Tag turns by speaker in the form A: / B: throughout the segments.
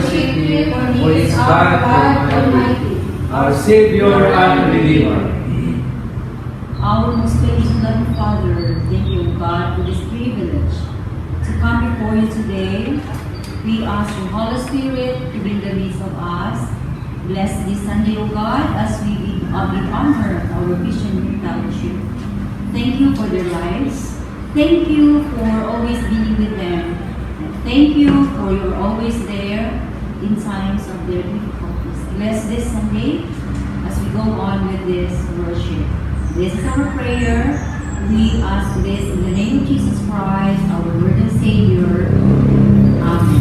A: worship Him, for He is God Almighty, our Savior and Redeemer.
B: Our most gracious loving Father, thank you, God, for this privilege to come before you today. We ask your Holy Spirit to be in the midst of us. Bless this Sunday, O God, as we honor our Vision Fellowship. Thank you for their lives. Thank you for always being with them. And thank you for you're always there in times of their difficulties. Bless this Sunday as we go on with this worship. This is our prayer. We ask this in the name of Jesus Christ, our Lord and Savior. Amen.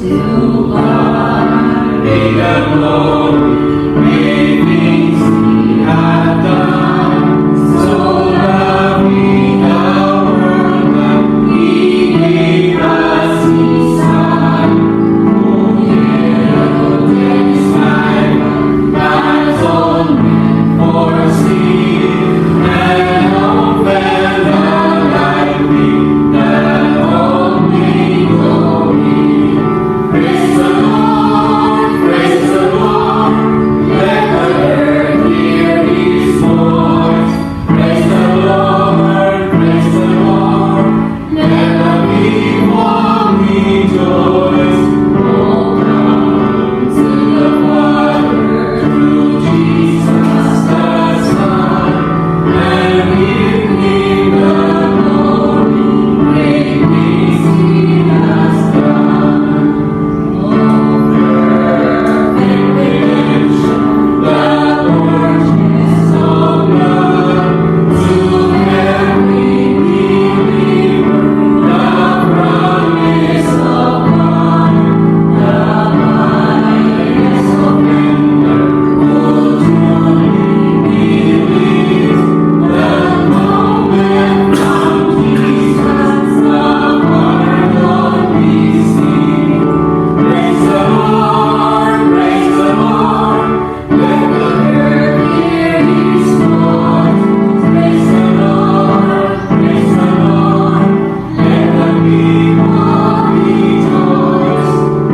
B: To God be the glory, great things He hath done. So lovely the world that He gave us His Son. Oh, herald His life, God's own man for sin, and open the lightning that only glory. Praise the Lord, praise the Lord, let the earth hear His voice. Praise the Lord, let the people rejoice. Oh, come to the Father through Jesus the Son, and give Him the glory, great things He has done. Oh, perfect redemption, the purchase of blood, to every believer, the promise of God, the mightiest offender who truly believes, the moment from Jesus the pardon receives. Praise the Lord, let the earth hear His voice. Praise the Lord, let the people rejoice.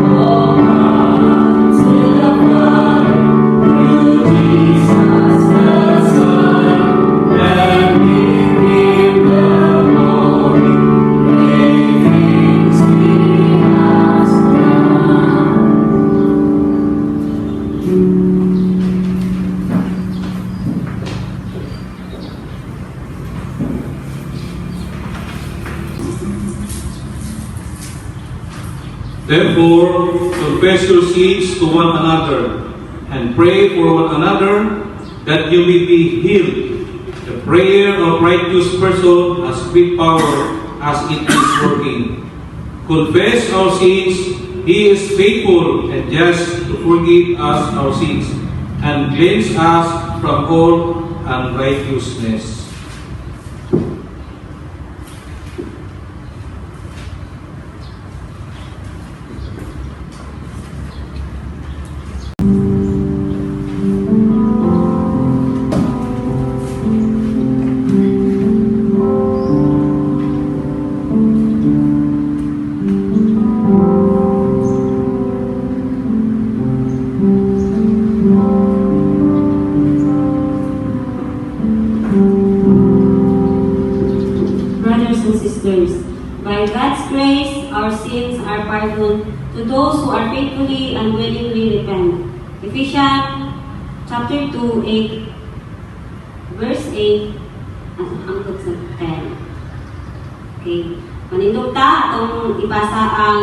B: Oh, come to the Father through Jesus the Son, and give Him the glory, great things He has done.
C: Therefore, confess your sins to one another, and pray for one another, that you may be healed. The prayer of righteous person has great power as it is working. Confess our sins. He is faithful and just to forgive us our sins, and cleanse us from all unrighteousness.
B: Brothers and sisters, by God's grace, our sins are pardoned to those who are faithfully and willingly repent. Ephesians chapter 2, verse 8, hanggang sa 10. Okay. Manindog ta atong ibasa ang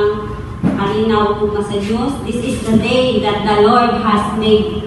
B: kalinaw ug sa Dios. This is the day that the Lord has made.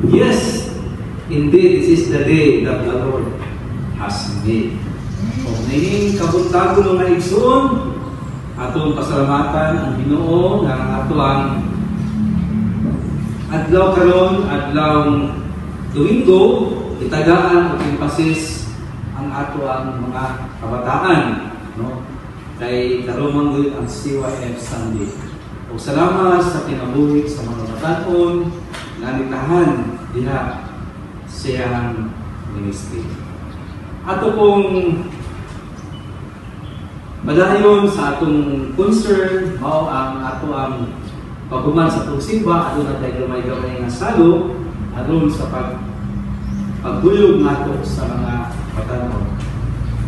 A: Yes, indeed, this is the day that the Lord has made. O nahing kabuntago mga igsoon, atong pasalamatan ang Ginoo nga ato ang adlaw karon, adlaw Domingo, itagaan o emphasis ang ato ang mga kabataan, no? Kay karon ang CYF Sunday. O salamat sa kinabuhi sa mga bataon nga nitahan diha siyang ministry. Ato pong madayon sa atong concern, mao ang ato ang paghuman sa pagsimba, ato na tayo gamay-gamay nga salo, aron sa paghuyog nato sa mga batanon.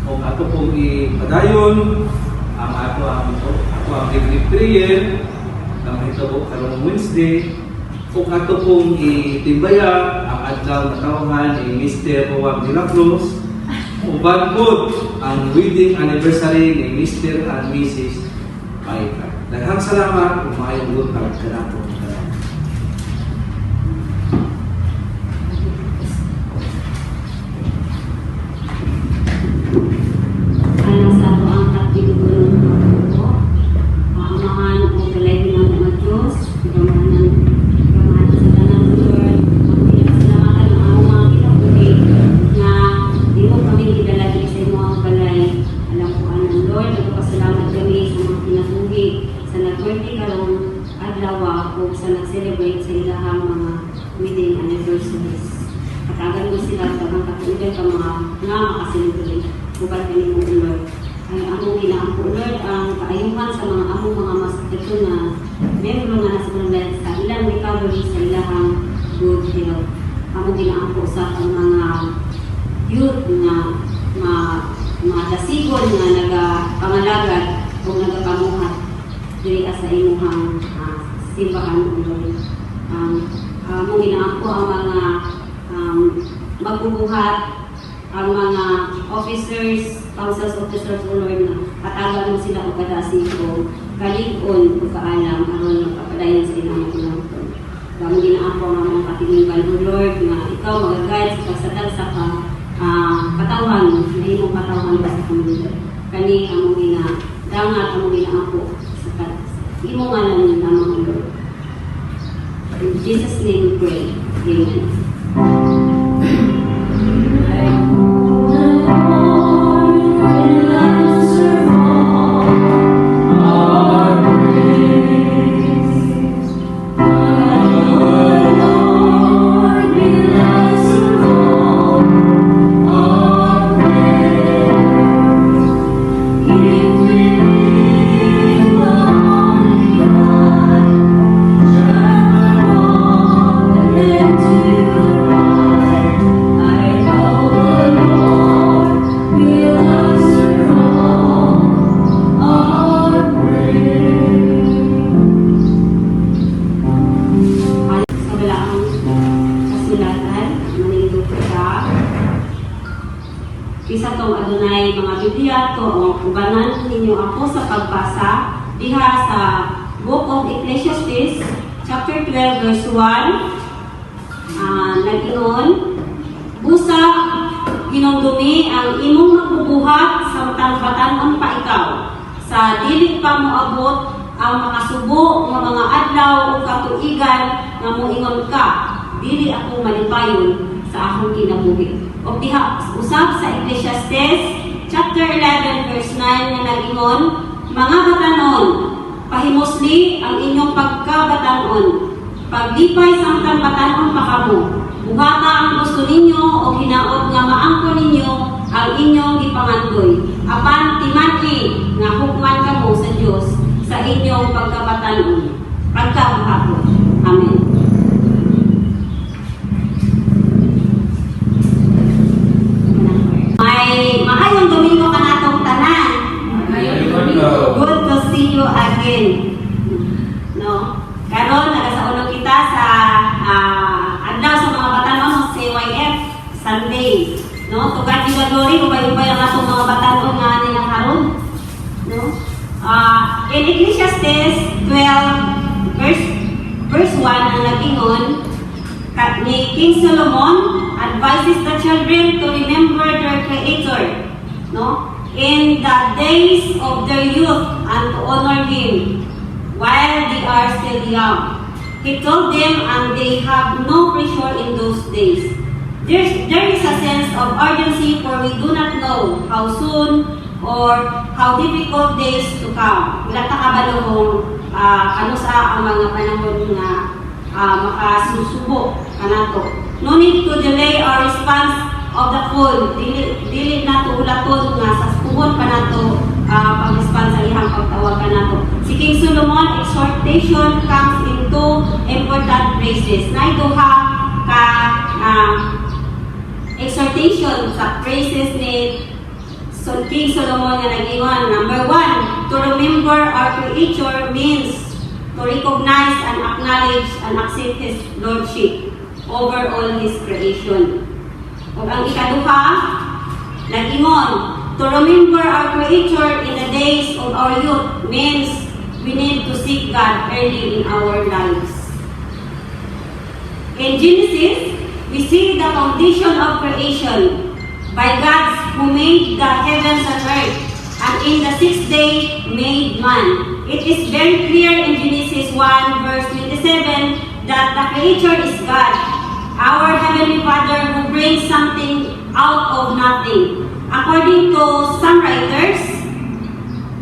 A: O ato pong ipadayon ang ato ang daily prayer na mahitabo karong Wednesday, kung ato pong itimbaya ang adlaw na tawahan ni Mr. Juan de la Cruz, uban po ang wedding anniversary ni Mr. and Mrs. Paika. Daghang salamat kung maayong lutang kanato.
B: Alang sa ato ang katigulan ng mga amahan o kalay ng mga Diyos, gamahan sa tanang Lord, magpinasalamatan ang among mga kinabuhi na di mo kami idalagi sa imo ang balay. Alam ko ang Lord, nagpasalamat kami sa mga kinabuhi sa nagwerte karong adlaw o sa nag-celebrate sa ilahang mga wedding anniversaries. Katagan mo sila sa mga katuligan ka mga nga makaselebrate. Bukan kami mo Lord. Ay among ginaampo Lord ang kaayuhan sa mga among mga masakito na membro nga nasa kanila sa ilang recovery sa ilahang good health. Among ginaampo sa mga youth na dasigon nga nagapangalagad o nagapamuhat diri sa imuhang simbahan o Lord. Among ginaampo ang mga magbubuhat ang mga officers, councils officers o Lord na katagan mo sila o kadasi o kalig-on o kaalam aron magpapadayan sa ilang mga Damo ginaampo ang mga katinimban o Lord na ikaw mag-guide sa pagsadag sa katawan na imong katawan sa komunidad. Kani among ginadangat, among ginaampo sa imong alam ng namang Lord. In Jesus' name we pray. Amen. Isa tong adunay mga Biblia to ubanan ninyo ako sa pagbasa diha sa Book of Ecclesiastes chapter 12 verse 1. Nag-ingon, busa ginumdumi ang imong magbubuhat sa batan-batanon pa ikaw. Sa dili pa moabot ang makasubo nga mga adlaw o katuigan nga moingon ka, dili ako malipayon sa akong kinabuhi. O diha usab sa Ecclesiastes chapter 11 verse 9 nga nag-ingon, mga batanon, pahimusli ang inyong pagkabatanon. Paglipay sa matang batanon pa kamo. Buhata ang gusto ninyo o hinaot nga maangko ninyo ang inyong ipangandoy. Apan timaki nga hukman kamo sa Dios sa inyong pagkabatanon. Pagkabuhaton. Amen. Maayong Domingo ka natong tanan. Good to see you again. No? Karon nagasaulog kita sa adlaw sa mga batanon sa CYF Sunday. No? To God be the glory, ubay-ubay ang atong mga batanon nga nilang karon. No? In Ecclesiastes 12 verse 1 ang nag-ingon,
D: ni King Solomon advises the children to remember their Creator, no? In the days of their youth and to honor Him while they are still young. He told them and they have no pressure in those days. There is a sense of urgency for we do not know how soon or how difficult days to come. Wala ta kabalo kung ano sa ang mga panahon nga makasusubok kanato. No need to delay our response of the call. Dili nato ulaton nga sa puhon pa nato pag-response sa ihang pagtawag kanato. Si King Solomon exhortation comes in two important phrases. Na duha ka exhortation sa phrases ni King Solomon nga nag-ingon. Number 1, to remember our Creator means to recognize and acknowledge and accept His Lordship over all His creation. O ang ikaduha, nag-ingon, to remember our Creator in the days of our youth means we need to seek God early in our lives. In Genesis, we see the foundation of creation by God who made the heavens and earth, and in the sixth day made man. It is very clear in Genesis 1 verse 27 that the Creator is God, our Heavenly Father who brings something out of nothing. According to some writers,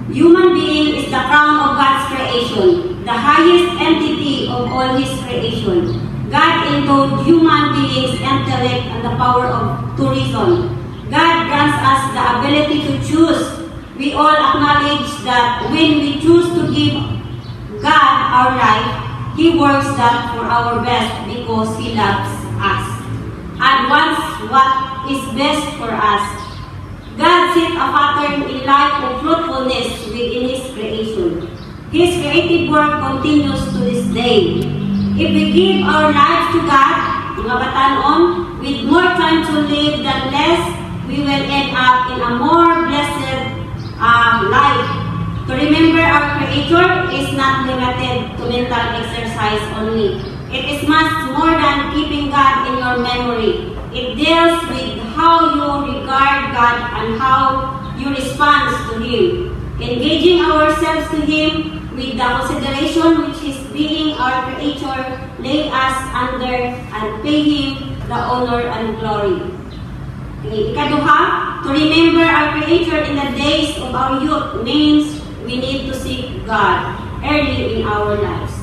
D: human being is the crown of God's creation, the highest entity of all His creation. God endowed human beings intellect and the power to reason. God grants us the ability to choose. We all acknowledge that when we choose to give God our life, He works that for our best because He loves us and wants what is best for us. God set a pattern in life of fruitfulness within His creation. His creative work continues to this day. If we give our lives to God, mga batanon, with more time to live than less, we will end up in a more blessed life. To remember our Creator is not limited to mental exercise only. It is much more than keeping God in your memory. It deals with how you regard God and how you respond to Him. Engaging ourselves to Him with the consideration which His being our Creator lay us under and pay Him the honor and glory. Ikaduha, to remember our Creator in the days of our youth means we need to seek God early in our lives.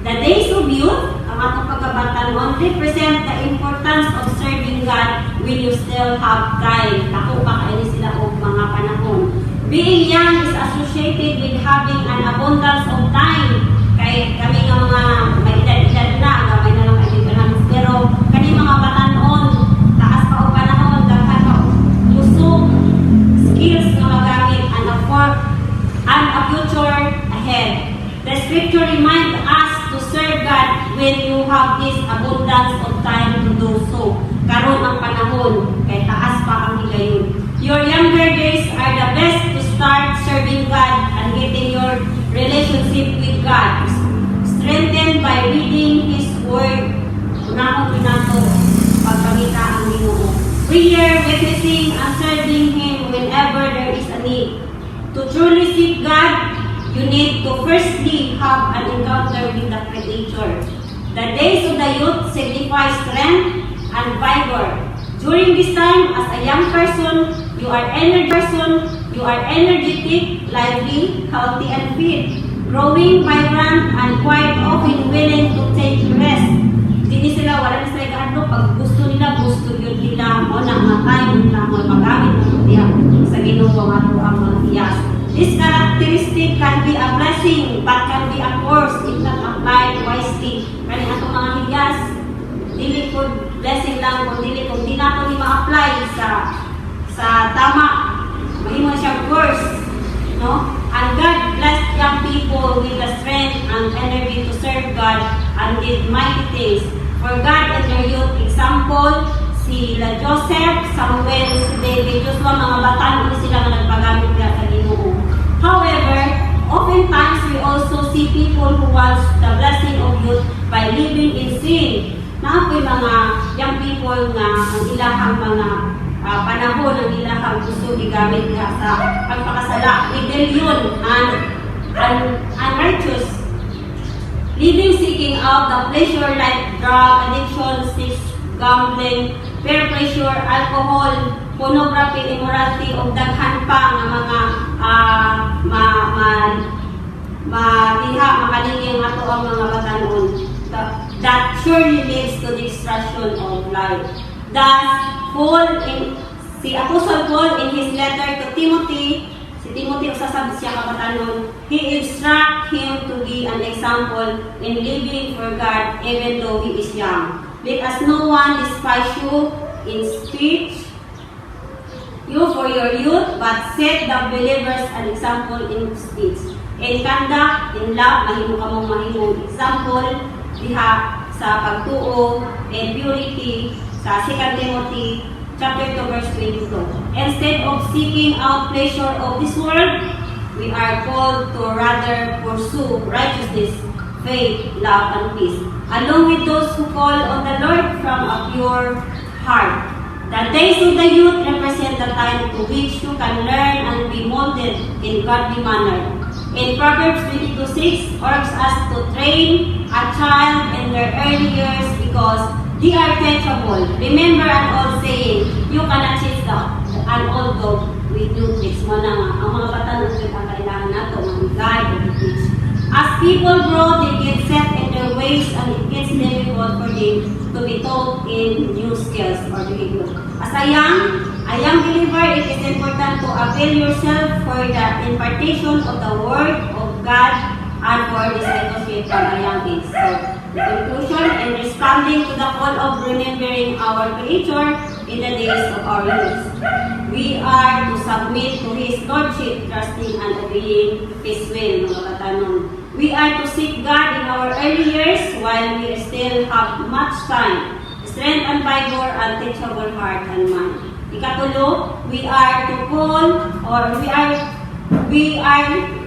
D: The days of youth, ang atong pagkabatanon, represent the importance of serving God when you still have time. Ako pa kayo sila o mga panahon. Being young is associated with having an abundance of time. Kaya kami nga mga may edad-edad na, gamay na lang kayo ganun. Pero kani mga batanon, taas pa o panahon, daghan pa usog, skills na magamit, and a future ahead. The scripture reminds us to serve God when you have this abundance of time to do so. Karon ang panahon, kay taas pa ang higayon. Your younger days are the best to start serving God and getting your relationship with God strengthened by reading His Word. Unahon pinato pagpangita ang Ginoo. Prayer, witnessing, and serving Him whenever there is a need. To truly seek God, you need to firstly have an encounter with the Creator. The days of the youth signify strength and vigor. During this time, as a young person, you are energetic, lively, healthy, and fit, growing, vibrant, and quite often willing to take rest. Hindi sila, wala na sila gaano, pag gusto nila, gusto yun nila, o na mga time nila, mga magamit ng diya sa Ginoo nga po ang mga iyas. This characteristic can be a blessing, but can be a curse if not applied wisely. Kani atong mga hiyas, dili ko blessing lang kung dili kung di nato ni ma-apply sa tama, mahimo siya curse, no? And God blessed young people with the strength and energy to serve God and did mighty things. For God and their youth, example, sila Joseph, Samuel, si David, Joshua, mga batan, sila nga nagpagamit nila sa Ginoo. However, oftentimes we also see people who want the blessing of youth by living in sin. Naapoy mga young people nga ang ilahang mga panahon ng ilahang gusto igamit nga sa pagpakasala, rebellion, and unrighteous living, seeking out the pleasure like drug addiction, sex, gambling, peer pressure, alcohol, pornography, immorality, o daghan pa nga mga makaliging ato ang mga batanon that surely leads to the destruction of life. Si Apostle Paul in his letter to Timothy, si Timothy usasab siya kabatanon, he instruct him to be an example in living for God even though he is young. Let us no one despise you in speech, you for your youth, but set the believers an example in speech, in conduct, in love, mahimo kamong mahimong example diha sa pagtuo and purity sa 2 Timothy chapter 2 verse 22. Instead of seeking out pleasure of this world, we are called to rather pursue righteousness, faith, love, and peace, along with those who call on the Lord from a pure heart. The days of the youth represent the time to which you can learn and be molded in godly manner. In Proverbs 22:6 urges us to train a child in their early years because they are teachable. Remember an old saying, you cannot teach an old dog with new tricks. Mo na nga, ang mga bata na sila kailangan nato, mga guide and teach. As people grow, they get set in their ways and it gets difficult for them to be taught in new skills or behavior. As a young believer, it is important to avail yourself for the impartation of the Word of God and for discipleship from a young age. So, the conclusion, in responding to the call of remembering our Creator in the days of our youth, we are to submit to His Lordship, trusting and obeying His will, mga katanong. We are to seek God in our early years while we still have much time, strength and vigor, and teachable heart and mind. Ikatulo, we are to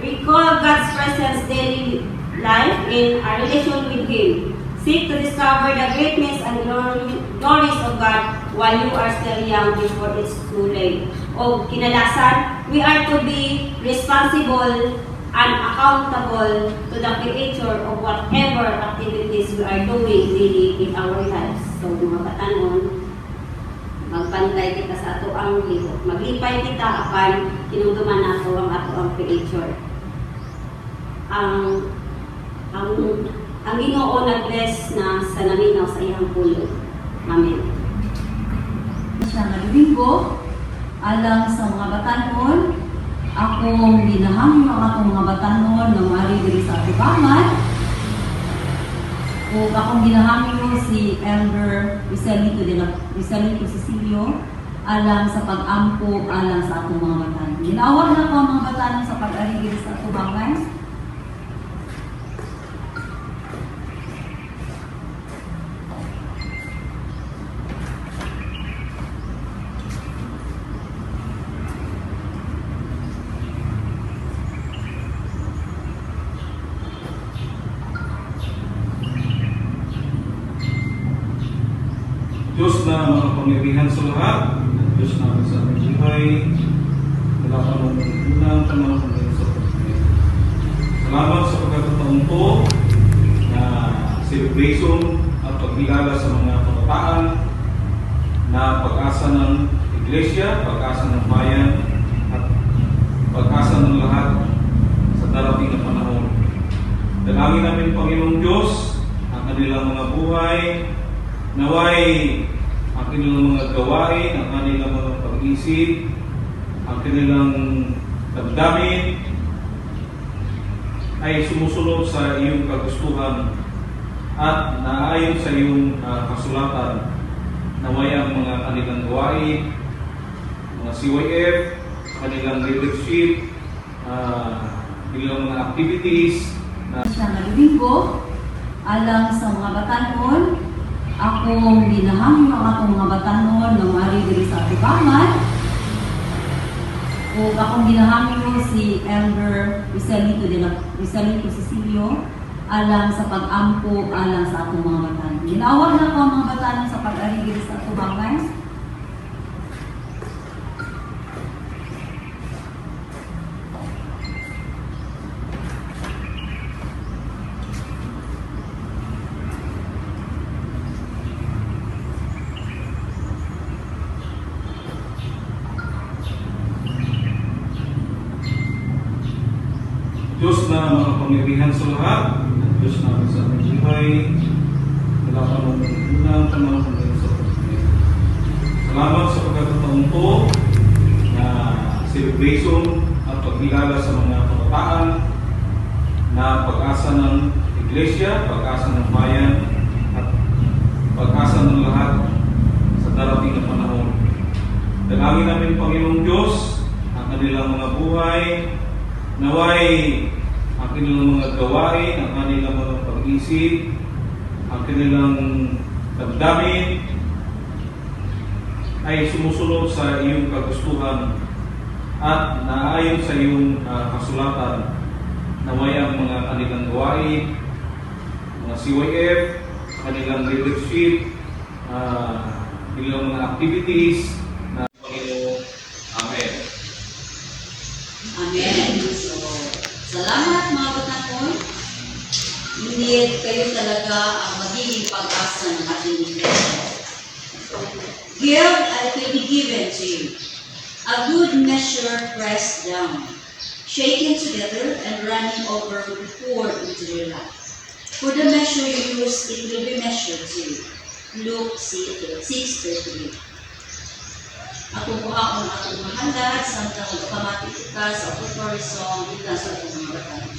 D: recall God's presence daily life in our relation with Him. Seek to discover the greatness and glories of God while you are still young before it's too late. O kinalasan, we are to be responsible and accountable to the Creator of whatever activities we are doing daily in our lives. So mga katanon, magpantay kita sa ato ang lihok. Maglipay kita apan kinungduman nato ang ato ang Creator. Ang Ginoo nag-bless na sa naminaw sa iyang pulong. Amen.
B: Siya nga Domingo, alang sa mga batanon, akong ginahangin ang akong mga batanon na maari diri sa atibangan. O akong ginahangin mo si Elder Iselito Cecilio alang sa pag-ampo alang sa atong mga batanon. Ginawag na ko ang mga batanon sa pag-ari diri sa atibangan.
C: Diyos na mga pamirihan sa lahat, Diyos na sa aming buhay, mula pa nung unang panahon ng sa pagkakas. Salamat sa pagkakataon po na celebration at pagkilala sa mga kabataan na pag-asa ng Iglesia, pag-asa ng bayan, at pag-asa ng lahat sa darating na panahon. Dalangin namin Panginoong Diyos ang kanilang mga buhay, naway ang kanilang mga gawain, ang kanilang mga pag-isip, ang kanilang damdamin ay sumusunod sa iyong kagustuhan at naayon sa iyong kasulatan. Naway ang mga kanilang gawain, mga CYF, kanilang leadership, kanilang mga activities na
B: Siya nga Domingo, alang sa mga batanon, akong ginahangin ang akong mga batanon na maari diri sa atibangan. O akong ginahangin mo si Elder Iselito Cecilio alang sa pag-ampo, alang sa atong mga batanon. Ginawag na ko ang mga batanon sa pag-aligid sa atong bangay.
C: Diyos na makapangyarihan sa lahat, Diyos na sa aming buhay, wala pa mong unang panahon ngayon sa pagkakas. Salamat sa pagkakataon to na celebration at pagkilala sa mga kabataan na pag-asa ng Iglesia, pag-asa ng bayan, at pag-asa ng lahat sa darating na panahon. Dalangin namin, Panginoong Diyos, ang kanilang mga buhay, naway ang kanilang mga gawain, ang kanilang mga pag-isip, ang kanilang damdamin ay sumusunod sa iyong kagustuhan at naayon sa iyong kasulatan. Naway ang mga kanilang gawain, mga CYF, kanilang leadership, kanilang mga activities na Panginoon. Amen.
B: Amen. So, salamat mga batanon. Hindi kayo talaga ang magiging pag-asa ng ating iglesia. Give and it will be given to you. A good measure pressed down, shaken together and running over will be poured into your lap. For the measure you use, it will be measured to you. Luke 6:38. Atong kuhaon atong mahandad samtang magpamatik ka sa offertory song kita sa atong mga batanon.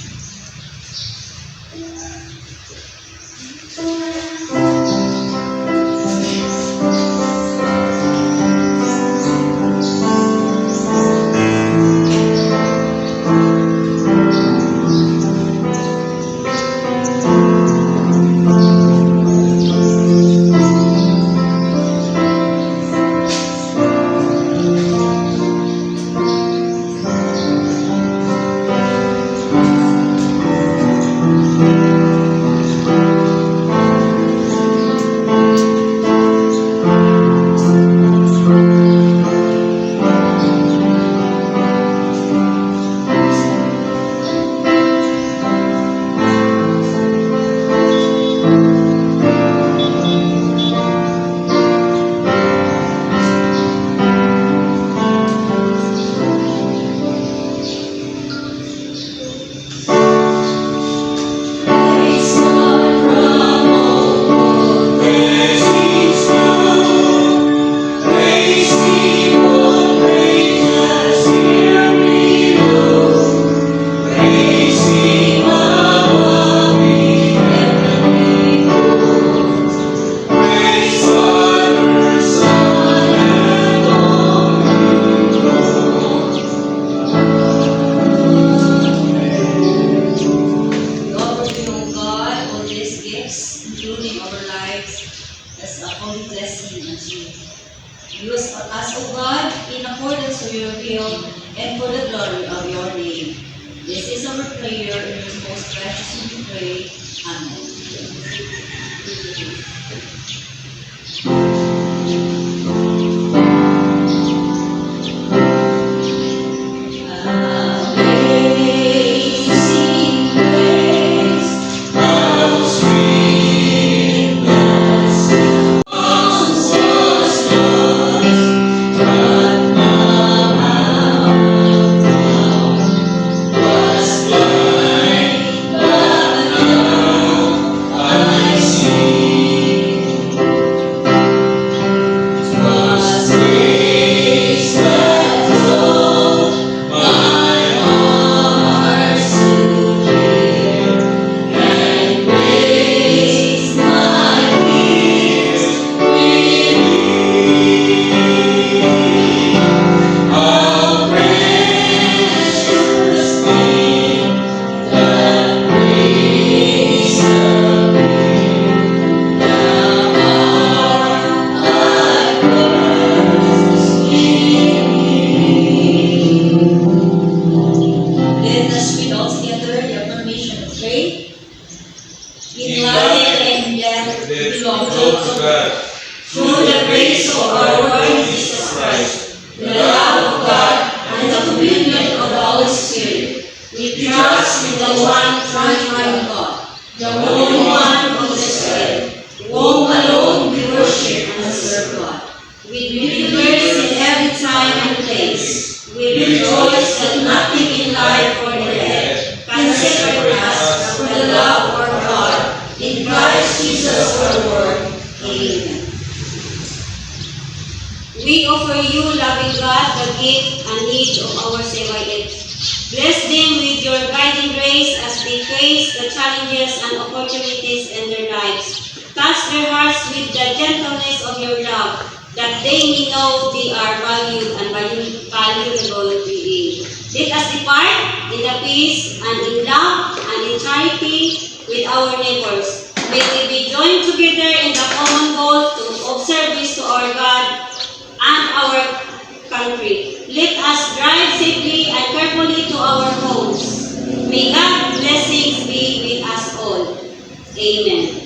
B: Use us, O God, in accordance to your will and for the glory of your name. This is our prayer in your most precious name we pray. Amen. Amazing grace, how sweet the sound was lost, but now I'm found. Was blind, but now I see.
E: one true God, the Holy One of Israel, whom alone we worship and serve God.
D: With believers in every time and place, we rejoice that nothing in life or death can separate us from the love of God in Christ Jesus our Lord. Amen. We offer you, loving God, the gift and need of our Sewaid. Bless them with your guiding grace as they face the challenges and opportunities in their lives. Touch their hearts with the gentleness of your love, that they may know they are valued and valuable beings. Let us depart in the peace and in love and in charity with our neighbors. May we be joined together in the common goal of service to our God and our country. Let us drive safely and carefully to our homes. May God's blessings be with us all. Amen.